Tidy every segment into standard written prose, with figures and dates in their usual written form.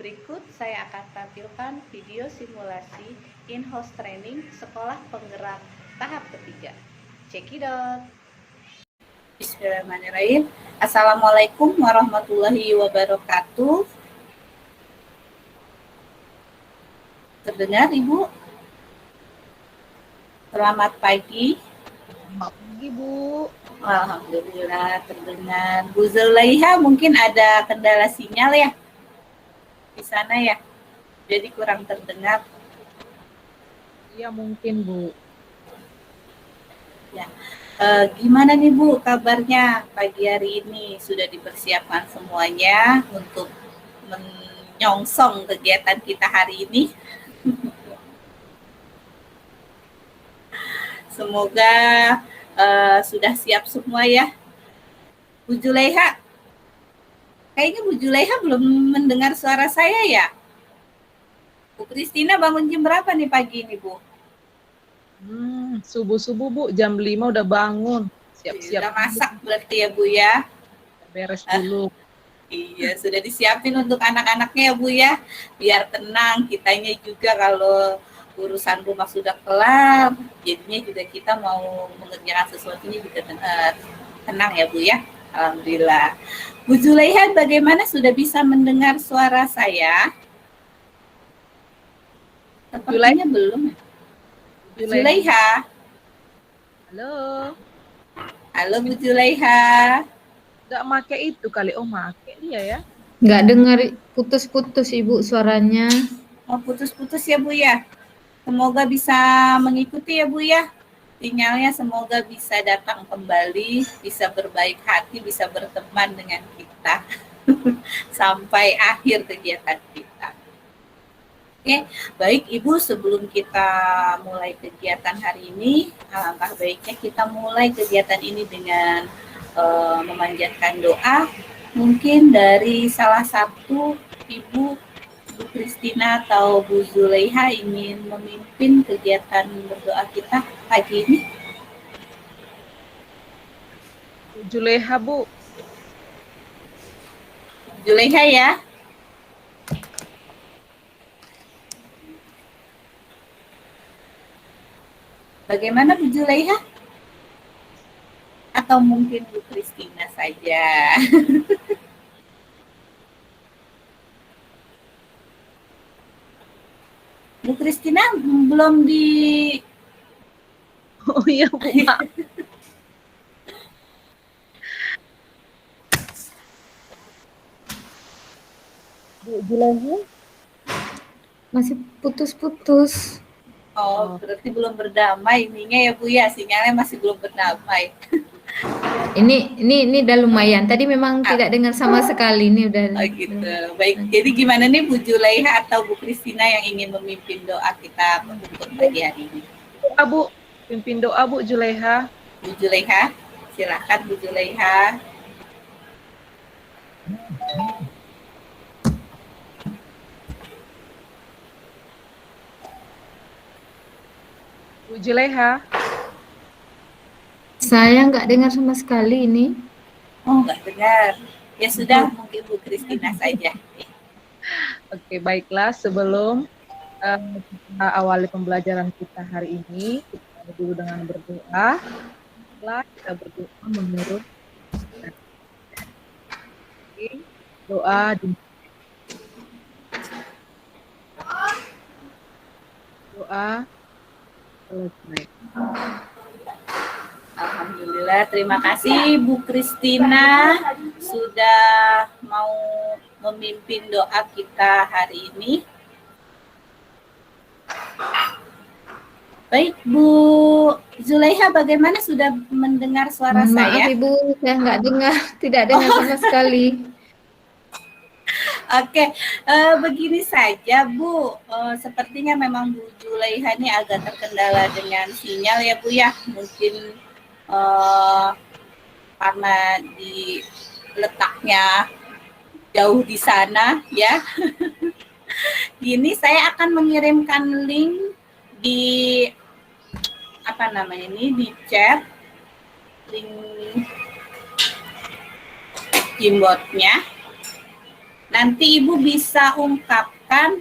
Berikut saya akan tampilkan video simulasi in-house training Sekolah Penggerak tahap ketiga. Check it out. Bismillahirrahmanirrahim. Assalamualaikum warahmatullahi wabarakatuh. Terdengar, Ibu? Selamat pagi. Selamat pagi, Bu. Alhamdulillah terdengar. Bu Zulaiha mungkin ada kendala sinyal ya di sana ya, jadi kurang terdengar. Iya mungkin, Bu. Ya, gimana nih Bu kabarnya pagi hari ini? Sudah dipersiapkan semuanya untuk menyongsong kegiatan kita hari ini? Semoga sudah siap semua ya. Bu Zulaiha, kayaknya Bu Zulaiha belum mendengar suara saya ya? Bu Kristina bangun jam berapa nih pagi ini, Bu? Subuh-subuh, Bu. Jam 5 udah bangun. Siap-siap. Udah masak berarti ya, Bu ya? Beres dulu. Iya, sudah disiapin untuk anak-anaknya ya, Bu ya. Biar tenang, kitanya juga kalau urusan rumah sudah kelar, jadinya juga kita mau mengerjakan sesuatunya juga tenang ya, Bu ya. Alhamdulillah. Bu Zulaiha, bagaimana sudah bisa mendengar suara saya? Sepertinya belum. Bu Zulaiha. Halo. Halo Bu Zulaiha. Nggak make itu kali. Oh, make dia ya. Nggak dengar, putus-putus Ibu suaranya. Oh, putus-putus ya Bu ya. Semoga bisa mengikuti ya Bu ya. Sinyalnya semoga bisa datang kembali, bisa berbaik hati, bisa berteman dengan kita sampai akhir kegiatan kita. Oke, baik Ibu, sebelum kita mulai kegiatan hari ini, alangkah baiknya kita mulai kegiatan ini dengan memanjatkan doa. Mungkin dari salah satu Ibu, Bu Kristina atau Bu Zulaiha ingin memimpin kegiatan berdoa kita pagi ini. Bu Zulaiha, Bu. Zulaiha ya. Bagaimana Bu Zulaiha? Atau mungkin Bu Kristina saja? Bu Kristina belum di... Oh iya, Bu. Bu Zulaiha? Masih putus-putus. Oh, berarti belum berdamai ininya ya Bu ya, sinyalnya masih belum berdamai. Ini udah lumayan. Tadi memang tidak dengar sama sekali. Ini udah. Oh gitu. Baik. Jadi gimana nih Bu Zulaiha atau Bu Kristina yang ingin memimpin doa kita untuk pagi hari ini? Bu, pimpin doa Bu Zulaiha. Bu Zulaiha, silakan Bu Zulaiha. Bu Zulaiha. Saya nggak dengar sama sekali ini. Oh, nggak dengar. Ya sudah, mungkin Bu Kristina saja. Oke, baiklah. Sebelum kita awali pembelajaran kita hari ini, kita dulu dengan berdoa. Setelah kita berdoa menurut doa di doa selesai. Alhamdulillah, terima kasih Bu Kristina sudah mau memimpin doa kita hari ini. Baik, Bu Zulaiha, bagaimana sudah mendengar suara saya? Maaf Ibu, saya nggak dengar, tidak dengar sama sekali. Oke, begini saja Bu, sepertinya memang Bu Zulaiha ini agak terkendala dengan sinyal ya Bu ya, mungkin karena di letaknya jauh di sana ya. Gini, saya akan mengirimkan link di di chat, link Gmboard-nya. Nanti Ibu bisa ungkapkan,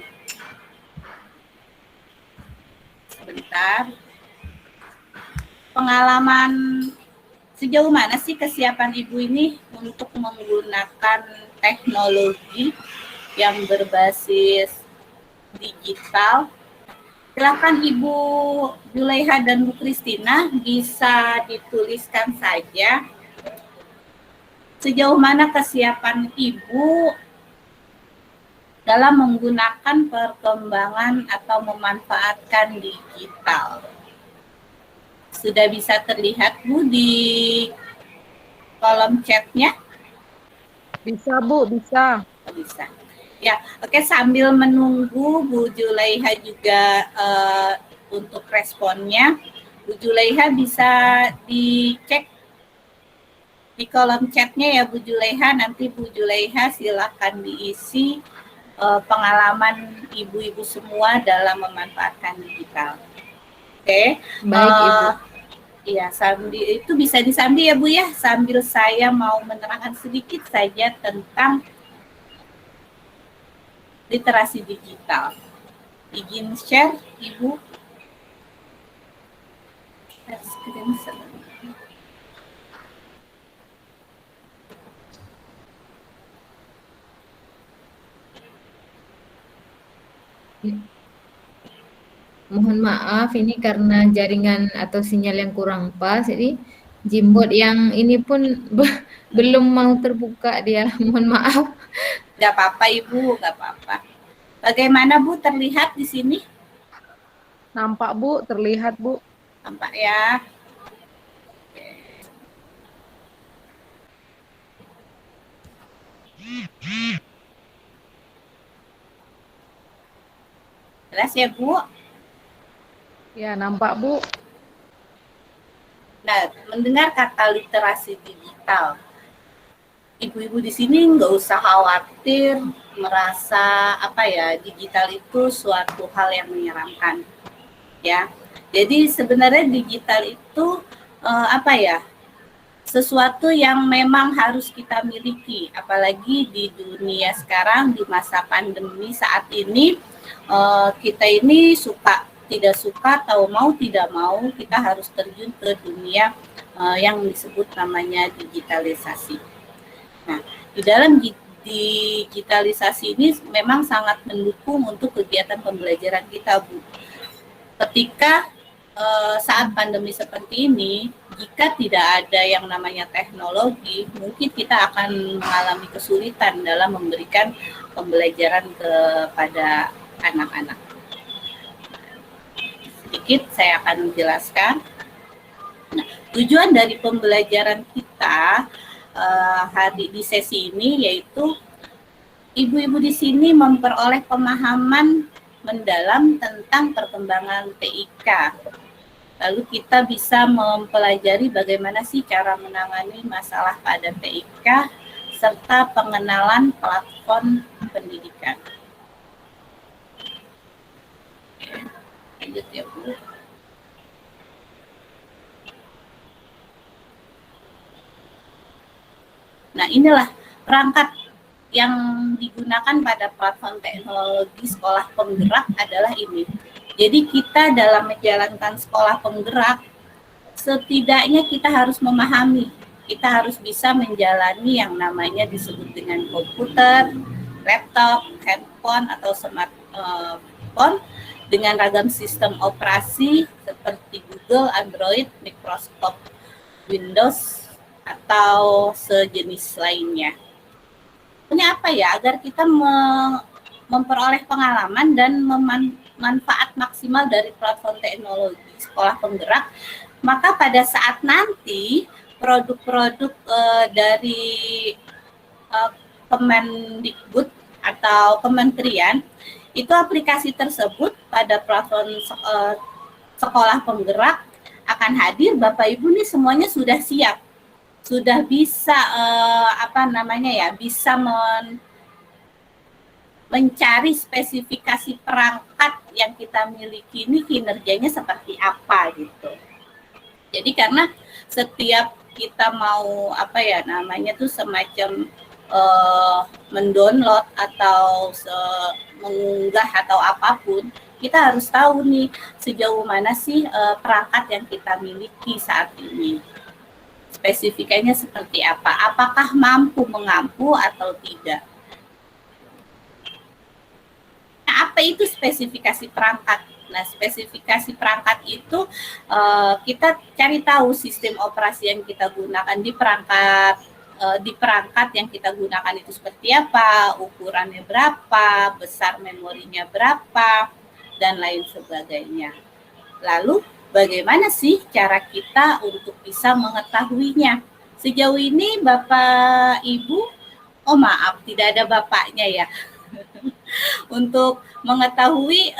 sebentar, pengalaman sejauh mana sih kesiapan Ibu ini untuk menggunakan teknologi yang berbasis digital. Silakan Ibu Julaiha dan Bu Kristina bisa dituliskan saja sejauh mana kesiapan Ibu dalam menggunakan perkembangan atau memanfaatkan digital. Sudah bisa terlihat Bu di kolom chatnya? Bisa Bu, bisa. Bisa. Ya, oke, sambil menunggu Bu Julaiha juga untuk responnya, Bu Julaiha bisa dicek di kolom chatnya ya Bu Julaiha. Nanti Bu Julaiha silakan diisi pengalaman ibu-ibu semua dalam memanfaatkan digital. Oke. Baik, Ibu. Iya, sambil itu bisa disambil ya Bu ya, sambil saya mau menerangkan sedikit saja tentang literasi digital. Izin share, Ibu. Screen Mohon maaf, ini karena jaringan atau sinyal yang kurang pas, jadi Gmboard yang ini pun belum mau terbuka dia. Mohon maaf. Nggak apa-apa Ibu, nggak apa-apa. Bagaimana Bu terlihat di sini? Nampak Bu, terlihat Bu. Nampak ya. Jelas ya Bu? Ya, nampak Bu. Nah, mendengar kata literasi digital, ibu-ibu di sini nggak usah khawatir merasa digital itu suatu hal yang menyeramkan, ya. Jadi sebenarnya digital itu sesuatu yang memang harus kita miliki, apalagi di dunia sekarang di masa pandemi saat ini. Kita ini tidak suka atau mau tidak mau kita harus terjun ke dunia yang disebut namanya digitalisasi. Nah, di dalam digitalisasi ini memang sangat mendukung untuk kegiatan pembelajaran kita, Bu. Ketika saat pandemi seperti ini, jika tidak ada yang namanya teknologi, mungkin kita akan mengalami kesulitan dalam memberikan pembelajaran kepada anak-anak. Sedikit saya akan menjelaskan. Nah, tujuan dari pembelajaran kita hari di sesi ini yaitu ibu-ibu di sini memperoleh pemahaman mendalam tentang perkembangan TIK. Lalu kita bisa mempelajari bagaimana sih cara menangani masalah pada TIK serta pengenalan platform pendidikan. Lanjut ya Bu. Nah, inilah perangkat yang digunakan pada platform teknologi sekolah penggerak adalah ini. Jadi kita dalam menjalankan sekolah penggerak, setidaknya kita harus memahami, kita harus bisa menjalani yang namanya disebut dengan komputer, laptop, handphone atau smartphone dengan ragam sistem operasi seperti Google, Android, Microsoft Windows, atau sejenis lainnya. Ini apa ya? Agar kita memperoleh pengalaman dan manfaat maksimal dari platform teknologi sekolah penggerak, maka pada saat nanti produk-produk dari Kemendikbud atau kementerian itu aplikasi tersebut pada platform sekolah penggerak akan hadir. Bapak Ibu nih semuanya sudah siap, sudah bisa bisa mencari spesifikasi perangkat yang kita miliki ini kinerjanya seperti apa gitu. Jadi karena setiap kita mau semacam mendownload atau mengunggah atau apapun, kita harus tahu nih sejauh mana sih perangkat yang kita miliki saat ini. Spesifikasinya seperti apa? Apakah mampu mengampu atau tidak? Nah, apa itu spesifikasi perangkat? Nah, spesifikasi perangkat itu kita cari tahu sistem operasi yang kita gunakan di perangkat yang kita gunakan itu seperti apa, ukurannya berapa, besar memorinya berapa, dan lain sebagainya. Lalu bagaimana sih cara kita untuk bisa mengetahuinya? Sejauh ini Bapak Ibu, oh maaf tidak ada bapaknya ya, untuk mengetahui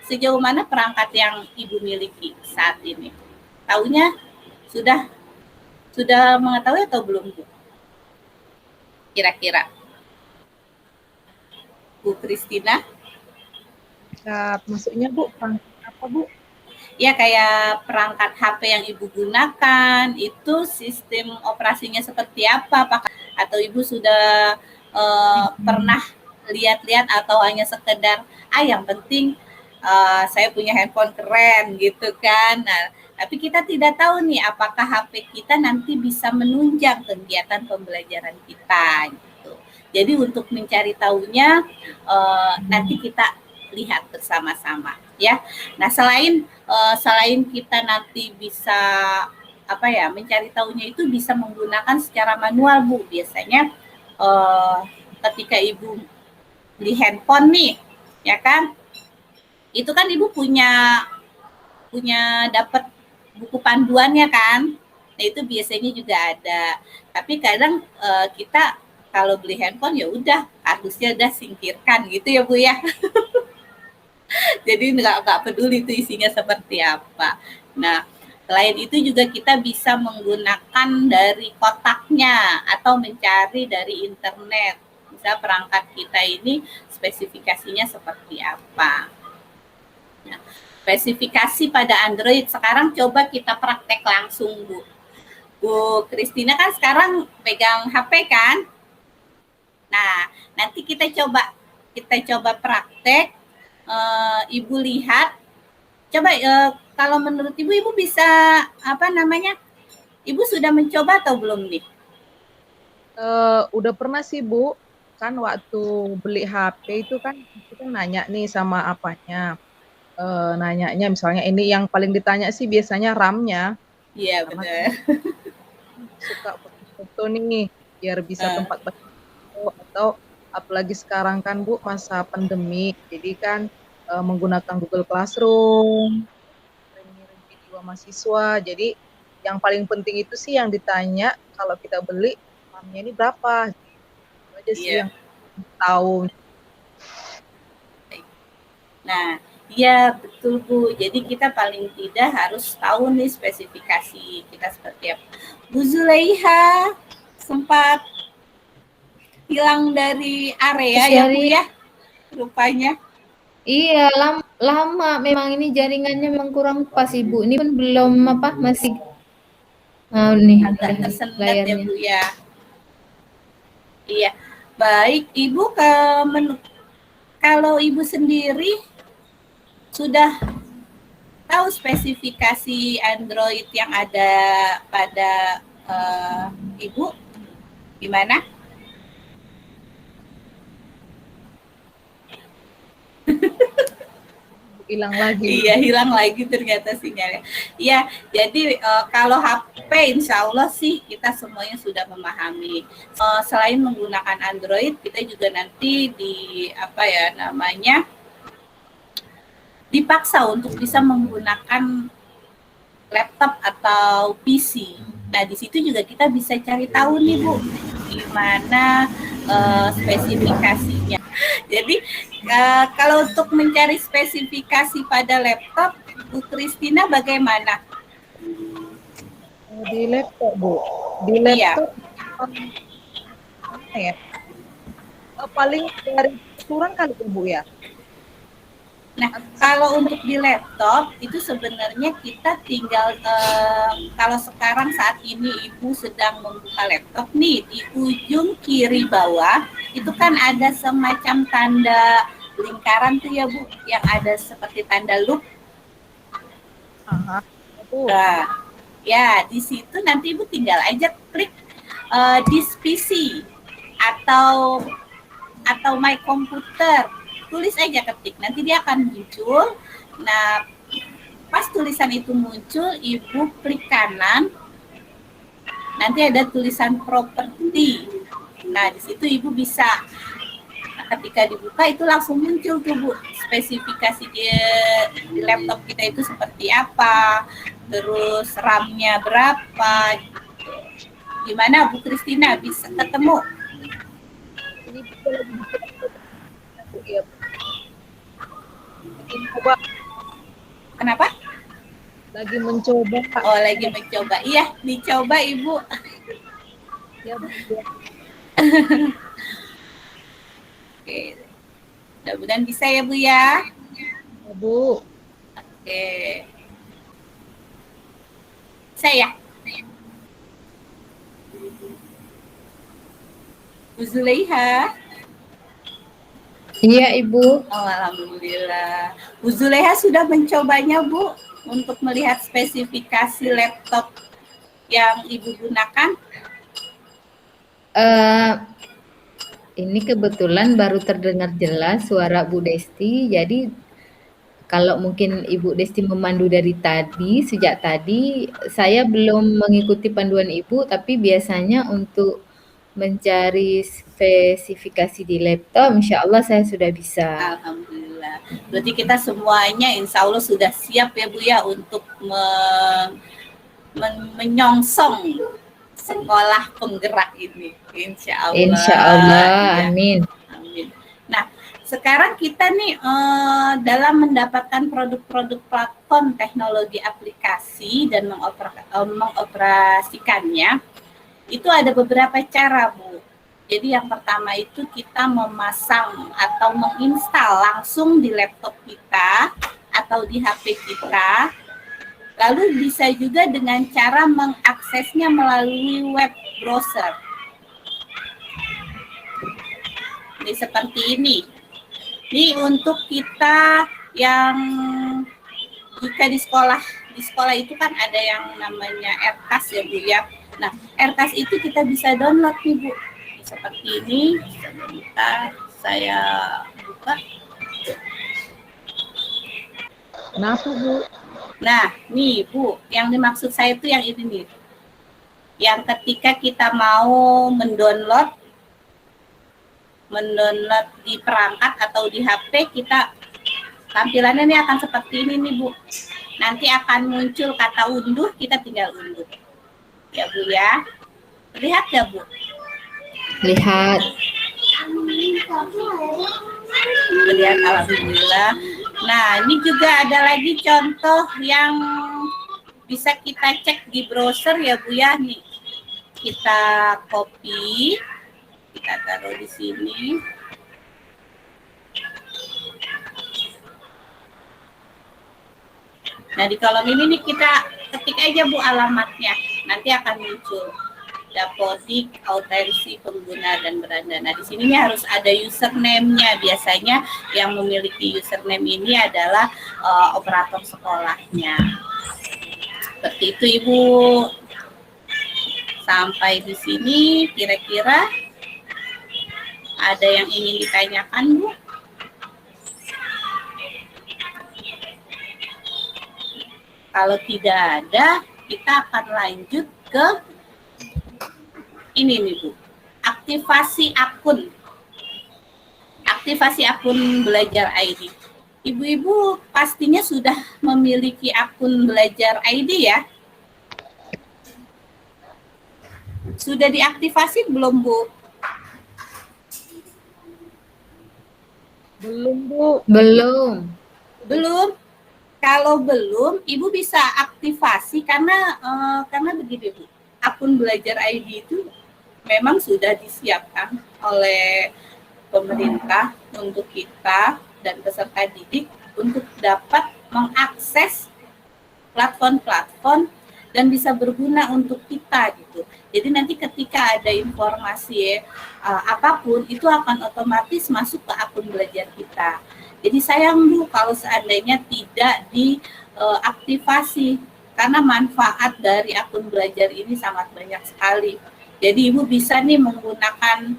sejauh mana perangkat yang Ibu miliki saat ini. Tahunya sudah mengetahui atau belum Bu? Kira-kira. Bu Kristina? Maksudnya Bu, apa Bu? Ya kayak perangkat HP yang Ibu gunakan, itu sistem operasinya seperti apa? Apakah atau Ibu sudah pernah lihat-lihat atau hanya sekedar yang penting saya punya handphone keren gitu kan. Nah, tapi kita tidak tahu nih apakah HP kita nanti bisa menunjang kegiatan pembelajaran kita gitu. Jadi untuk mencari tahunya nanti kita lihat bersama-sama ya. Nah, selain kita nanti bisa mencari tahunya itu bisa menggunakan secara manual Bu. Biasanya ketika Ibu beli handphone nih, ya kan? Itu kan Ibu punya dapat buku panduannya kan? Nah, itu biasanya juga ada. Tapi kadang kita kalau beli handphone ya udah kardusnya udah singkirkan gitu ya Bu ya. Jadi nggak peduli itu isinya seperti apa. Nah, selain itu juga kita bisa menggunakan dari kotaknya atau mencari dari internet. Misal perangkat kita ini spesifikasinya seperti apa. Nah, spesifikasi pada Android sekarang coba kita praktek langsung Bu. Bu Kristina kan sekarang pegang HP kan? Nah, nanti kita coba praktek. Ibu lihat, coba kalau menurut Ibu bisa Ibu sudah mencoba atau belum nih? Udah pernah sih Bu, kan waktu beli HP itu kan kita nanya nih sama apanya, nanyanya misalnya ini yang paling ditanya sih biasanya RAM-nya. Iya benar. Suka foto nih biar bisa tempat foto atau apalagi sekarang kan Bu masa pandemi, jadi kan menggunakan Google Classroom, ngirim video mahasiswa. Jadi yang paling penting itu sih yang ditanya kalau kita beli RAM-nya ini berapa. Itu aja sih yang tahu. Nah, iya betul Bu. Jadi kita paling tidak harus tahu nih spesifikasi kita seperti apa. Bu Zulaiha sempat hilang dari area ya Bu ya, rupanya. Iya, lama memang ini jaringannya memang kurang pas Ibu. Ini pun belum masih nih agak tersendat ya Bu ya. Iya, baik Ibu kalau Ibu sendiri sudah tahu spesifikasi Android yang ada pada Ibu gimana? Hilang lagi. Iya, hilang lagi ternyata sinyalnya. Iya, jadi kalau HP insya Allah sih kita semuanya sudah memahami. Selain menggunakan Android, kita juga nanti dipaksa untuk bisa menggunakan laptop atau PC. Nah, di situ juga kita bisa cari tahu nih Bu, gimana spesifikasinya. Jadi kalau untuk mencari spesifikasi pada laptop, Bu Kristina bagaimana? Di laptop Bu, di laptop ya? Paling dari turun kali Bu ya? Nah, kalau untuk di laptop itu sebenarnya kita tinggal kalau sekarang saat ini Ibu sedang membuka laptop nih, di ujung kiri bawah itu kan ada semacam tanda lingkaran tuh ya Bu, yang ada seperti tanda loop. Aha. Bu. Nah, ya di situ nanti Ibu tinggal aja klik this PC atau my computer, tulis aja, ketik, nanti dia akan muncul. Nah, pas tulisan itu muncul, Ibu klik kanan, nanti ada tulisan properti. Nah, di situ Ibu bisa, ketika dibuka itu langsung muncul tuh Bu, spesifikasi di laptop kita itu seperti apa, terus RAM-nya berapa gitu. Gimana Bu Kristina, bisa ketemu? Ini kita lagi ya. Lagi mencoba. Kenapa? Lagi mencoba. Oh, lagi mencoba. Iya, dicoba Ibu. Ya, Bu. Oke. Mudah-mudahan bisa ya Bu ya. Ya, Bu. Oke. Saya. Bu Zulaiha. Iya, Ibu. Oh, alhamdulillah. Bu Zulaiha sudah mencobanya, Bu, untuk melihat spesifikasi laptop yang Ibu gunakan? Ini kebetulan baru terdengar jelas suara Bu Desti, jadi kalau mungkin Ibu Desti memandu dari tadi, sejak tadi, saya belum mengikuti panduan Ibu, tapi biasanya untuk mencari spesifikasi di laptop, insya Allah saya sudah bisa. Alhamdulillah. Berarti kita semuanya insya Allah sudah siap ya Bu ya untuk menyongsong sekolah penggerak ini. Insya Allah. Insya Allah, Ya. amin. Amin. Nah, sekarang kita nih dalam mendapatkan produk-produk platform teknologi aplikasi dan mengoperasikannya, itu ada beberapa cara, Bu. Jadi yang pertama itu kita memasang atau menginstal langsung di laptop kita atau di HP kita. Lalu bisa juga dengan cara mengaksesnya melalui web browser. Ini seperti ini. Ini untuk kita yang jika di sekolah itu kan ada yang namanya RKAS ya Bu ya. Nah, RKAS itu kita bisa download nih Bu. Seperti ini. Sebentar saya buka. Kenapa, Bu? Nah, nih Bu, yang dimaksud saya itu yang ini nih. Yang ketika kita mau mendownload di perangkat atau di HP, kita tampilannya ini akan seperti ini nih Bu. Nanti akan muncul kata unduh, kita tinggal unduh. Ya Bu ya. Lihat ya Bu? Lihat. Lihat, alhamdulillah. Nah, ini juga ada lagi contoh yang bisa kita cek di browser ya Bu ya. Nih, kita copy, kita taruh di sini. Nah, di kolom ini nih kita ketik aja Bu alamatnya, nanti akan muncul Dapodik, autensi pengguna dan beranda. Nah, di sini nih harus ada username-nya. Biasanya yang memiliki username ini adalah operator sekolahnya. Seperti itu Ibu. Sampai di sini kira-kira ada yang ingin ditanyakan Bu? Kalau tidak ada, kita akan lanjut ke ini nih Bu, aktivasi akun. Aktivasi akun Belajar ID. Ibu-ibu pastinya sudah memiliki akun Belajar ID ya? Sudah diaktifasi belum Bu? Belum, Bu. Belum. Belum. Kalau belum, Ibu bisa aktifasi karena begini Bu, akun Belajar ID itu memang sudah disiapkan oleh pemerintah untuk kita dan peserta didik untuk dapat mengakses platform-platform dan bisa berguna untuk kita gitu. Jadi nanti ketika ada informasi apapun itu akan otomatis masuk ke akun belajar kita. Jadi sayang Bu kalau seandainya tidak diaktifasi karena manfaat dari akun belajar ini sangat banyak sekali. Jadi Ibu bisa nih menggunakan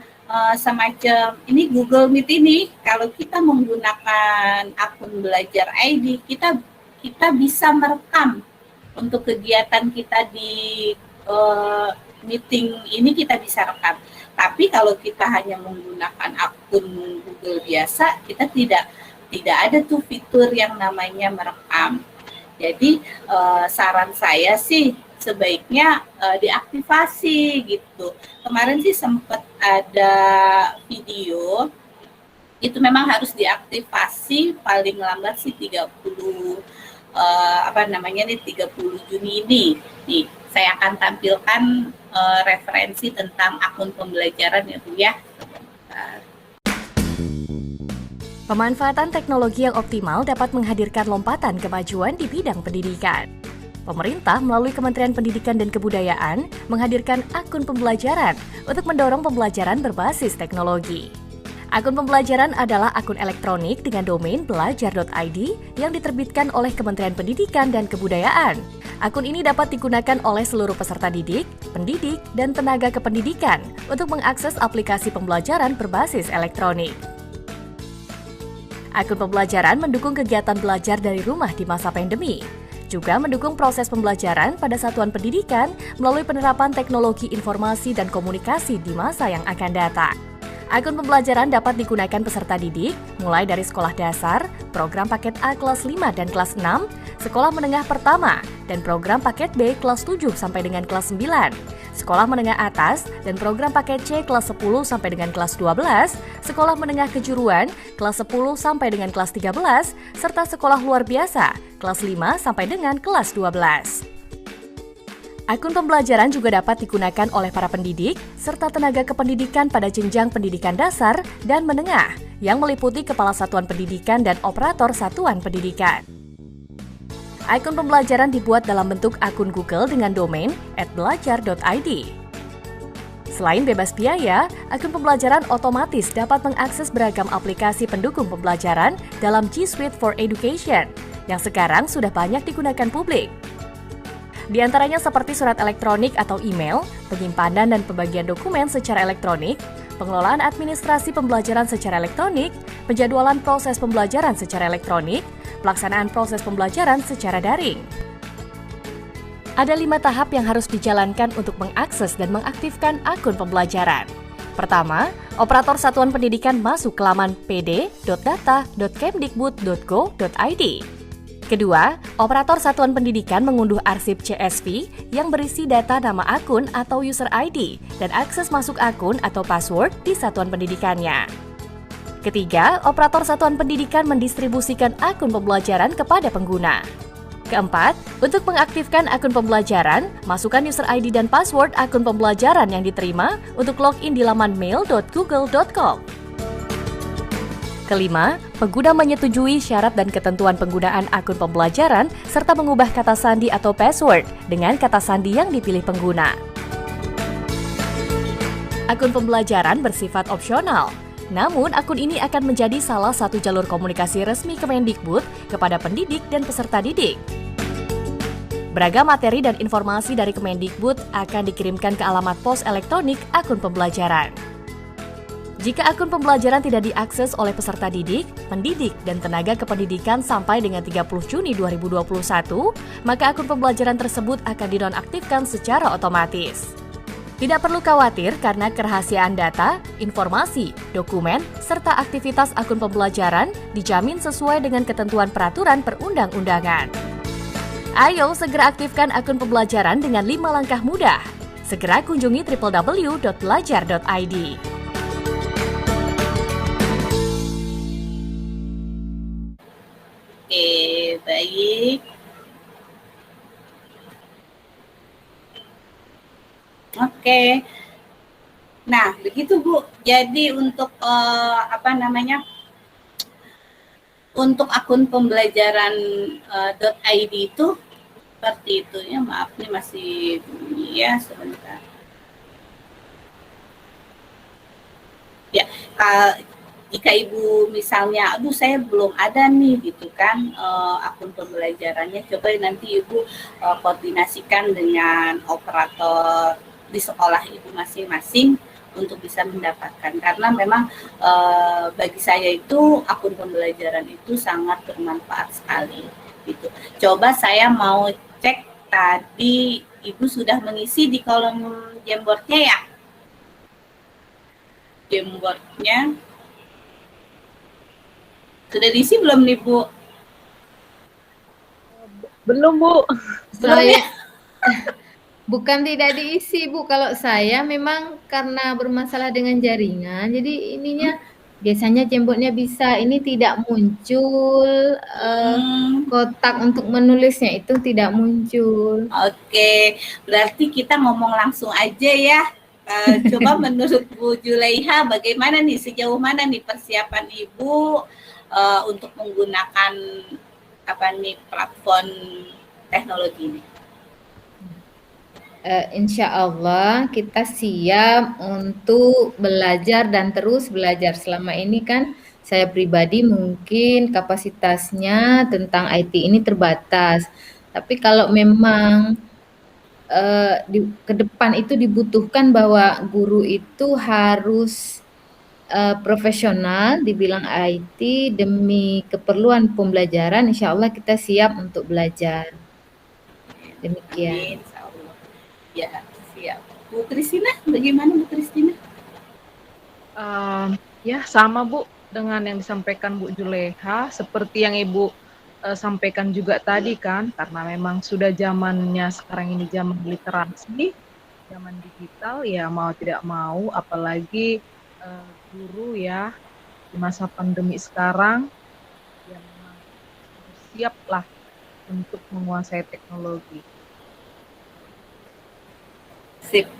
semacam ini Google Meet ini, kalau kita menggunakan akun belajar ID, kita bisa merekam untuk kegiatan kita di meeting ini kita bisa rekam. Tapi kalau kita hanya menggunakan akun Google biasa, kita tidak ada tuh fitur yang namanya merekam. Jadi saran saya sih sebaiknya diaktifasi gitu. Kemarin sih sempat ada video itu memang harus diaktifasi paling lambat sih 30 30 Juni ini. Nih, saya akan tampilkan referensi tentang akun pembelajaran ya Bu ya. Pemanfaatan teknologi yang optimal dapat menghadirkan lompatan kemajuan di bidang pendidikan. Pemerintah melalui Kementerian Pendidikan dan Kebudayaan menghadirkan akun pembelajaran untuk mendorong pembelajaran berbasis teknologi. Akun pembelajaran adalah akun elektronik dengan domain belajar.id yang diterbitkan oleh Kementerian Pendidikan dan Kebudayaan. Akun ini dapat digunakan oleh seluruh peserta didik, pendidik, dan tenaga kependidikan untuk mengakses aplikasi pembelajaran berbasis elektronik. Akun pembelajaran mendukung kegiatan belajar dari rumah di masa pandemi, juga mendukung proses pembelajaran pada satuan pendidikan melalui penerapan teknologi informasi dan komunikasi di masa yang akan datang. Akun pembelajaran dapat digunakan peserta didik mulai dari sekolah dasar, program paket A kelas 5 dan kelas 6, sekolah menengah pertama, dan program paket B kelas 7 sampai dengan kelas 9, sekolah menengah atas, dan program paket C kelas 10 sampai dengan kelas 12, sekolah menengah kejuruan kelas 10 sampai dengan kelas 13, serta sekolah luar biasa kelas 5 sampai dengan kelas 12. Akun pembelajaran juga dapat digunakan oleh para pendidik serta tenaga kependidikan pada jenjang pendidikan dasar dan menengah yang meliputi kepala satuan pendidikan dan operator satuan pendidikan. Akun pembelajaran dibuat dalam bentuk akun Google dengan domain @belajar.id. Selain bebas biaya, akun pembelajaran otomatis dapat mengakses beragam aplikasi pendukung pembelajaran dalam G Suite for Education yang sekarang sudah banyak digunakan publik. Di antaranya seperti surat elektronik atau email, penyimpanan dan pembagian dokumen secara elektronik, pengelolaan administrasi pembelajaran secara elektronik, penjadwalan proses pembelajaran secara elektronik, pelaksanaan proses pembelajaran secara daring. Ada 5 tahap yang harus dijalankan untuk mengakses dan mengaktifkan akun pembelajaran. Pertama, operator satuan pendidikan masuk ke laman pd.data.kemdikbud.go.id. Kedua, operator satuan pendidikan mengunduh arsip CSV yang berisi data nama akun atau user ID dan akses masuk akun atau password di satuan pendidikannya. Ketiga, operator satuan pendidikan mendistribusikan akun pembelajaran kepada pengguna. Keempat, untuk mengaktifkan akun pembelajaran, masukkan user ID dan password akun pembelajaran yang diterima untuk login di laman mail.google.com. Kelima, pengguna menyetujui syarat dan ketentuan penggunaan akun pembelajaran serta mengubah kata sandi atau password dengan kata sandi yang dipilih pengguna. Akun pembelajaran bersifat opsional, namun akun ini akan menjadi salah satu jalur komunikasi resmi Kemendikbud kepada pendidik dan peserta didik. Beragam materi dan informasi dari Kemendikbud akan dikirimkan ke alamat pos elektronik akun pembelajaran. Jika akun pembelajaran tidak diakses oleh peserta didik, pendidik, dan tenaga kependidikan sampai dengan 30 Juni 2021, maka akun pembelajaran tersebut akan dinonaktifkan secara otomatis. Tidak perlu khawatir karena kerahasiaan data, informasi, dokumen, serta aktivitas akun pembelajaran dijamin sesuai dengan ketentuan peraturan perundang-undangan. Ayo segera aktifkan akun pembelajaran dengan 5 langkah mudah. Segera kunjungi www.belajar.id. Oke, baik. Oke. Nah, begitu Bu. Jadi untuk untuk akun pembelajaran .id itu seperti itu ya. Maaf nih masih bunyi ya, sebentar. Ya, jika Ibu misalnya, aduh saya belum ada nih gitu kan akun pembelajarannya, coba nanti Ibu koordinasikan dengan operator di sekolah Ibu masing-masing untuk bisa mendapatkan, karena memang bagi saya itu akun pembelajaran itu sangat bermanfaat sekali gitu. Coba saya mau cek tadi Ibu sudah mengisi di kolom Jamboardnya ya? Jamboardnya sudah diisi belum nih Bu? Belum, Bu. Saya bukan tidak diisi, Bu. Kalau saya memang karena bermasalah dengan jaringan, jadi ininya biasanya Jamboardnya bisa, ini tidak muncul kotak untuk menulisnya itu tidak muncul. Oke, berarti kita ngomong langsung aja ya. Coba menurut Bu Julaiha, bagaimana nih, sejauh mana nih persiapan Ibu untuk menggunakan platform teknologi ini? Insya Allah kita siap untuk belajar dan terus belajar. Selama ini kan saya pribadi mungkin kapasitasnya tentang IT ini terbatas. Tapi kalau memang ke depan itu dibutuhkan bahwa guru itu harus profesional di bidang IT demi keperluan pembelajaran, insya Allah kita siap untuk belajar. Demikian. Amin, insya Allah. Ya, siap. Bu Kristina, bagaimana Bu Kristina? Ya sama Bu dengan yang disampaikan Bu Julaiha, seperti yang Ibu sampaikan juga tadi kan, karena memang sudah zamannya sekarang ini zaman literasi, zaman digital ya mau tidak mau, apalagi guru ya di masa pandemi sekarang ya memang harus siap lah untuk menguasai teknologi. Sip.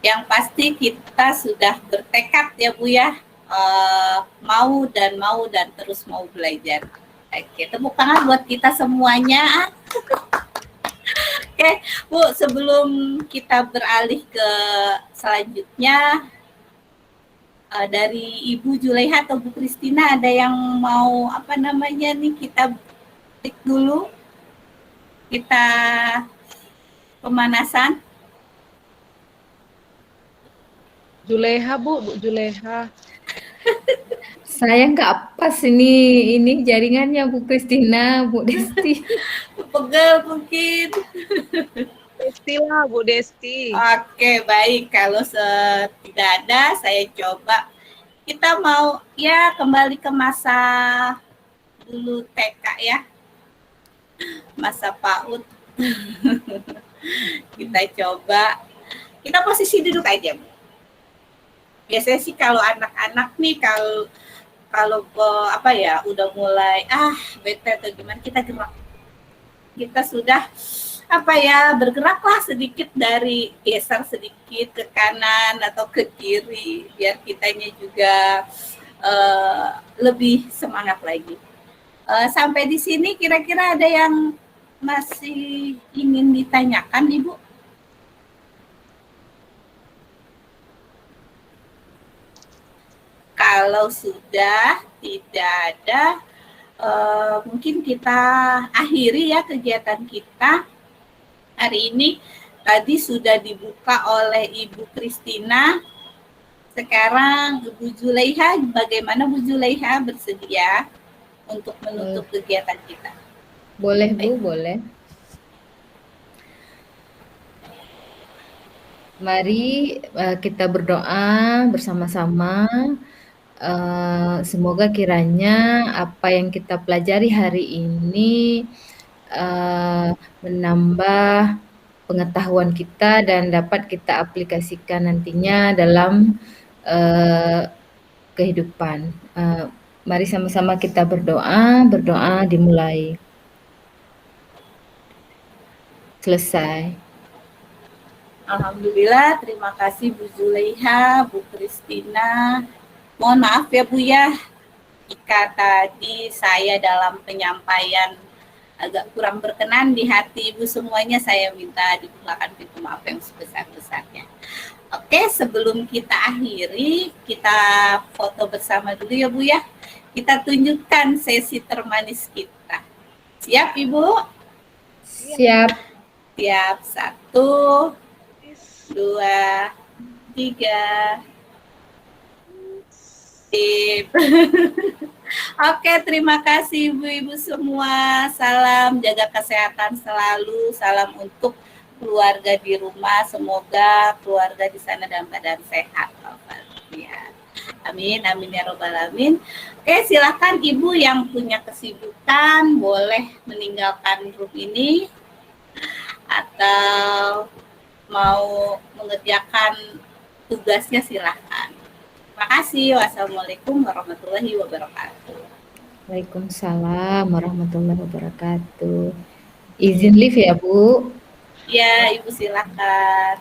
Yang pasti kita sudah bertekad ya Bu ya, mau dan terus mau belajar. Oke, tepuk tangan buat kita semuanya. Oke, Bu, sebelum kita beralih ke selanjutnya, dari Ibu Julaiha atau Bu Kristina ada yang mau kita break dulu, kita pemanasan. Julaiha Bu Julaiha. Saya nggak pas ini jaringannya Bu Kristina, Bu Desti. Pegel mungkin. Desti lah Bu Desti. Oke, baik. Kalau tidak ada, saya coba. Kita mau ya kembali ke masa dulu TK ya. Masa PAUD. Kita coba. Kita posisi duduk aja, Bu. Biasanya sih kalau anak-anak nih kalau udah mulai bete atau gimana, kita gerak. Kita sudah bergeraklah sedikit, dari geser sedikit ke kanan atau ke kiri biar kitanya juga lebih semangat lagi. Sampai di sini kira-kira ada yang masih ingin ditanyakan, Ibu? Kalau sudah tidak ada, mungkin kita akhiri ya kegiatan kita hari ini. Tadi sudah dibuka oleh Ibu Kristina. Sekarang Ibu Julaiha, bagaimana Bu Julaiha, bersedia untuk menutup kegiatan kita? Boleh Bu, boleh. Mari kita berdoa bersama-sama. Semoga kiranya apa yang kita pelajari hari ini menambah pengetahuan kita dan dapat kita aplikasikan nantinya dalam kehidupan. Mari sama-sama kita berdoa dimulai. Selesai. Alhamdulillah, terima kasih Bu Julaiha, Bu Kristina. Mohon maaf ya Bu ya, jika tadi saya dalam penyampaian agak kurang berkenan di hati Ibu semuanya, saya minta dibukakan pintu maaf yang sebesar-besarnya. Oke, sebelum kita akhiri, kita foto bersama dulu ya Bu ya. Kita tunjukkan sesi termanis kita. Siap Ibu? Siap. Siap. 1, 2, 3. Sip. Oke, terima kasih Ibu-Ibu semua. Salam jaga kesehatan selalu. Salam untuk keluarga di rumah. Semoga keluarga di sana dalam keadaan sehat. Ya. Amin, amin ya robbal alamin. Oke, silakan Ibu yang punya kesibukan boleh meninggalkan grup ini atau mau mengerjakan tugasnya silahkan. Terima kasih. Wassalamualaikum warahmatullahi wabarakatuh. Waalaikumsalam warahmatullahi wabarakatuh. Izin live ya Bu. Ya, Ibu silakan.